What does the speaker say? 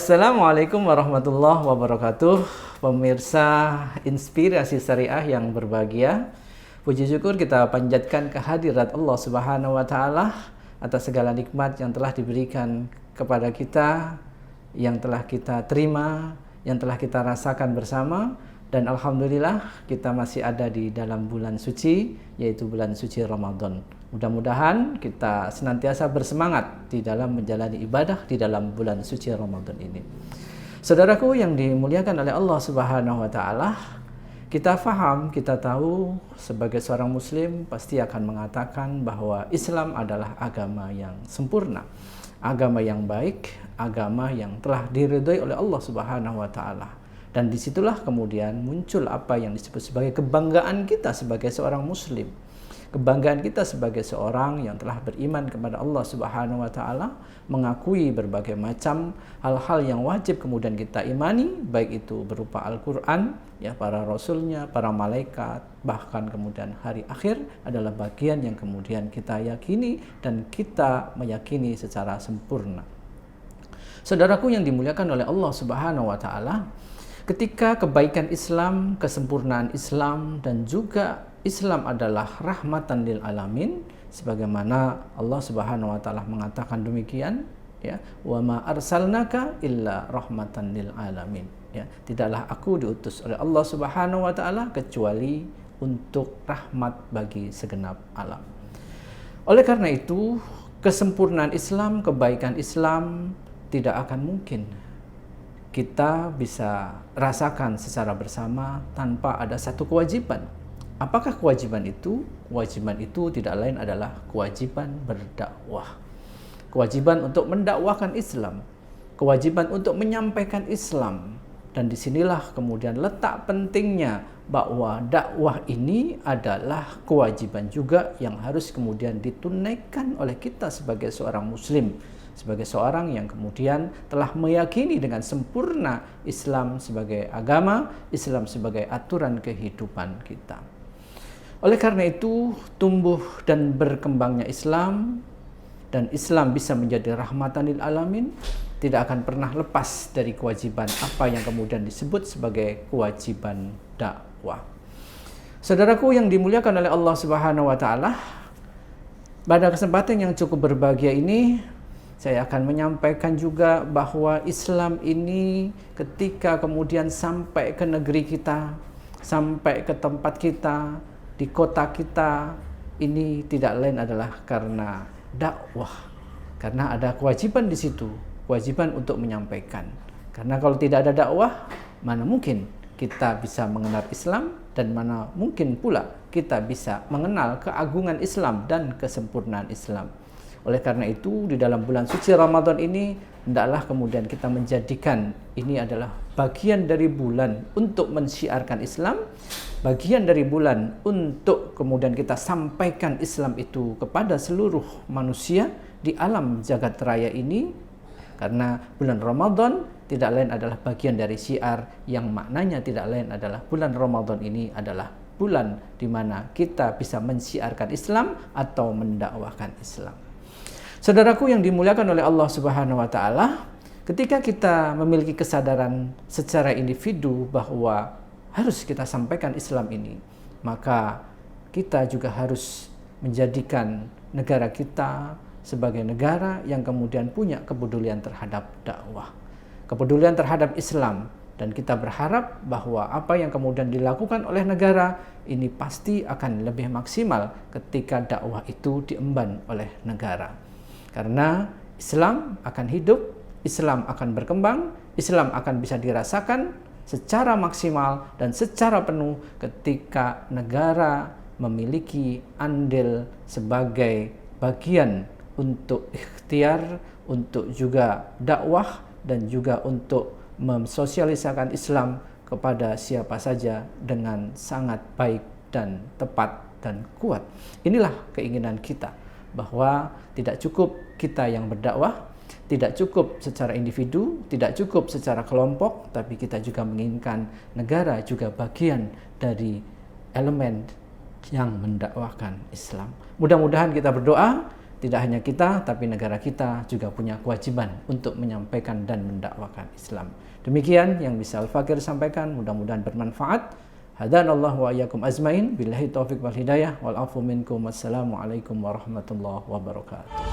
Assalamualaikum warahmatullahi wabarakatuh. Pemirsa Inspirasi Syariah yang berbahagia, puji syukur kita panjatkan kehadirat Allah Subhanahu wa taala atas segala nikmat yang telah diberikan kepada kita, yang telah kita terima, yang telah kita rasakan bersama. Dan alhamdulillah kita masih ada di dalam bulan suci, yaitu bulan suci Ramadan. Mudah-mudahan kita senantiasa bersemangat di dalam menjalani ibadah di dalam bulan suci Ramadan ini. Saudaraku yang dimuliakan oleh Allah Subhanahu wa taala, kita faham, kita tahu sebagai seorang muslim pasti akan mengatakan bahwa Islam adalah agama yang sempurna, agama yang baik, agama yang telah diridhoi oleh Allah Subhanahu wa taala. Dan disitulah kemudian muncul apa yang disebut sebagai kebanggaan kita sebagai seorang muslim. Kebanggaan kita sebagai seorang yang telah beriman kepada Allah Subhanahu wa taala, mengakui berbagai macam hal-hal yang wajib kemudian kita imani, baik itu berupa Al-Qur'an, ya, para rasulnya, para malaikat, bahkan kemudian hari akhir adalah bagian yang kemudian kita yakini dan kita meyakini secara sempurna. Saudaraku yang dimuliakan oleh Allah Subhanahu wa taala, ketika kebaikan Islam, kesempurnaan Islam, dan juga Islam adalah rahmatan lil alamin, sebagaimana Allah Subhanahu wa taala mengatakan demikian, ya, wa ma arsalnaka illa rahmatan lil alamin, ya, tidaklah aku diutus oleh Allah Subhanahu wa taala kecuali untuk rahmat bagi segenap alam. Oleh karena itu, kesempurnaan Islam, kebaikan Islam tidak akan mungkin kita bisa rasakan secara bersama tanpa ada satu kewajiban. Apakah kewajiban itu? Kewajiban itu tidak lain adalah kewajiban berdakwah. Kewajiban untuk mendakwahkan Islam, kewajiban untuk menyampaikan Islam. Dan disinilah kemudian letak pentingnya bahwa dakwah ini adalah kewajiban juga yang harus kemudian ditunaikan oleh kita sebagai seorang muslim, sebagai seorang yang kemudian telah meyakini dengan sempurna Islam sebagai agama, Islam sebagai aturan kehidupan kita. Oleh karena itu, tumbuh dan berkembangnya Islam, dan Islam bisa menjadi rahmatan lil alamin, tidak akan pernah lepas dari kewajiban apa yang kemudian disebut sebagai kewajiban dakwah. Saudaraku yang dimuliakan oleh Allah Subhanahu wa taala, pada kesempatan yang cukup berbahagia ini, saya akan menyampaikan juga bahwa Islam ini ketika kemudian sampai ke negeri kita, sampai ke tempat kita, di kota kita, ini tidak lain adalah karena dakwah. Karena ada kewajiban di situ, kewajiban untuk menyampaikan. Karena kalau tidak ada dakwah, mana mungkin kita bisa mengenal Islam, dan mana mungkin pula kita bisa mengenal keagungan Islam dan kesempurnaan Islam. Oleh karena itu, di dalam bulan suci Ramadan ini, hendaklah kemudian kita menjadikan ini adalah bagian dari bulan untuk mensiarkan Islam, bagian dari bulan untuk kemudian kita sampaikan Islam itu kepada seluruh manusia di alam jagat raya ini. Karena bulan Ramadan tidak lain adalah bagian dari syiar yang maknanya tidak lain adalah bulan Ramadan ini adalah bulan di mana kita bisa mensiarkan Islam atau mendakwahkan Islam. Saudaraku yang dimuliakan oleh Allah Subhanahu wa taala, ketika kita memiliki kesadaran secara individu bahwa harus kita sampaikan Islam ini, maka kita juga harus menjadikan negara kita sebagai negara yang kemudian punya kepedulian terhadap dakwah, kepedulian terhadap Islam, dan kita berharap bahwa apa yang kemudian dilakukan oleh negara ini pasti akan lebih maksimal ketika dakwah itu diemban oleh negara. Karena Islam akan hidup, Islam akan berkembang, Islam akan bisa dirasakan secara maksimal dan secara penuh ketika negara memiliki andil sebagai bagian untuk ikhtiar, untuk juga dakwah, dan juga untuk mensosialisasikan Islam kepada siapa saja dengan sangat baik dan tepat dan kuat. Inilah keinginan kita, bahwa tidak cukup kita yang berdakwah, tidak cukup secara individu, tidak cukup secara kelompok, tapi kita juga menginginkan negara juga bagian dari elemen yang mendakwahkan Islam. Mudah-mudahan kita berdoa tidak hanya kita, tapi negara kita juga punya kewajiban untuk menyampaikan dan mendakwakan Islam. Demikian yang bisa Al-Fakir sampaikan, mudah-mudahan bermanfaat. Hadanallahu wa iyyakum ajmain, billahi taufiq wal hidayah, wal afu minkum. Wassalamualaikum warahmatullahi wabarakatuh.